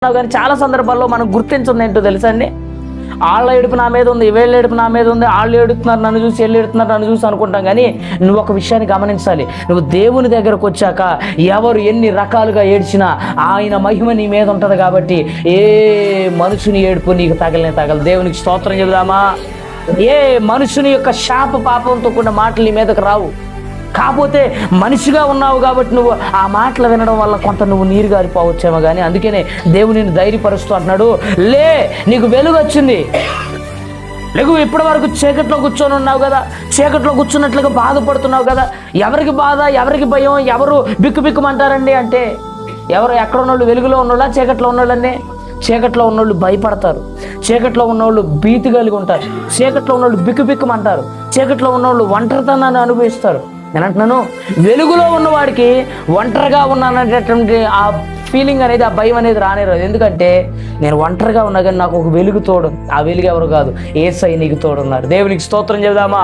కానీ చాలా సందర్భాల్లో మనం గుర్తించింది ఏంటో తెలుసా అండి? వాళ్ళ ఏడుపు నా మీద ఉంది, వీళ్ళ ఏడుపు నా మీద ఉంది, వాళ్ళు ఏడుతున్నారు నన్ను చూసి, వీళ్ళు ఏడుతున్నారు నన్ను చూసి అనుకుంటాం. కానీ నువ్వు ఒక విషయాన్ని గమనించాలి. నువ్వు దేవుని దగ్గరకు వచ్చాక ఎవరు ఎన్ని రకాలుగా ఏడ్చినా ఆయన మహిమ నీ మీద ఉంటుంది. కాబట్టి ఏ మనుషుని ఏడుపు నీకు తగలదు. దేవునికి స్తోత్రం చెబుదామా? ఏ మనుషుని యొక్క శాప పాపంతో కూడిన మాటలు నీ మీదకు రావు. కాకపోతే మనిషిగా ఉన్నావు కాబట్టి నువ్వు ఆ మాటలు వినడం వల్ల కొంత నువ్వు నీరు గారిపోవచ్చేమో. కానీ అందుకనే దేవుని ధైర్యపరుస్తూ అంటున్నాడు, లే నీకు వెలుగు వచ్చింది, లేకు ఇప్పటి వరకు చీకట్లో కూర్చొని ఉన్నావు కదా, చీకట్లో కూర్చున్నట్లుగా బాధపడుతున్నావు కదా. ఎవరికి బాధ, ఎవరికి భయం, ఎవరు బిక్కుమంటారండి అంటే ఎవరు ఎక్కడ ఉన్నోళ్ళు? వెలుగులో ఉన్నోళ్ళ, చీకట్లో ఉన్నోళ్ళండి? చీకట్లో ఉన్నోళ్ళు భయపడతారు, చీకట్లో ఉన్నోళ్ళు భీతి కలిగి ఉంటారు, చీకట్లో ఉన్నోళ్ళు బిక్కుమంటారు, చీకట్లో ఉన్నోళ్ళు ఒంటరితనాన్ని అనుభవిస్తారు. నేను అంటున్నాను, వెలుగులో ఉన్నవాడికి ఒంటరిగా ఉన్నాననేటటువంటి ఆ ఫీలింగ్ అనేది, ఆ భయం అనేది రానేరాదు. ఎందుకంటే నేను ఒంటరిగా ఉన్నా కానీ నాకు ఒక వెలుగు తోడు. ఆ వెలుగు ఎవరు కాదు, యేసయ్య నీకు తోడున్నారు. దేవునికి స్తోత్రం చెబుదామా?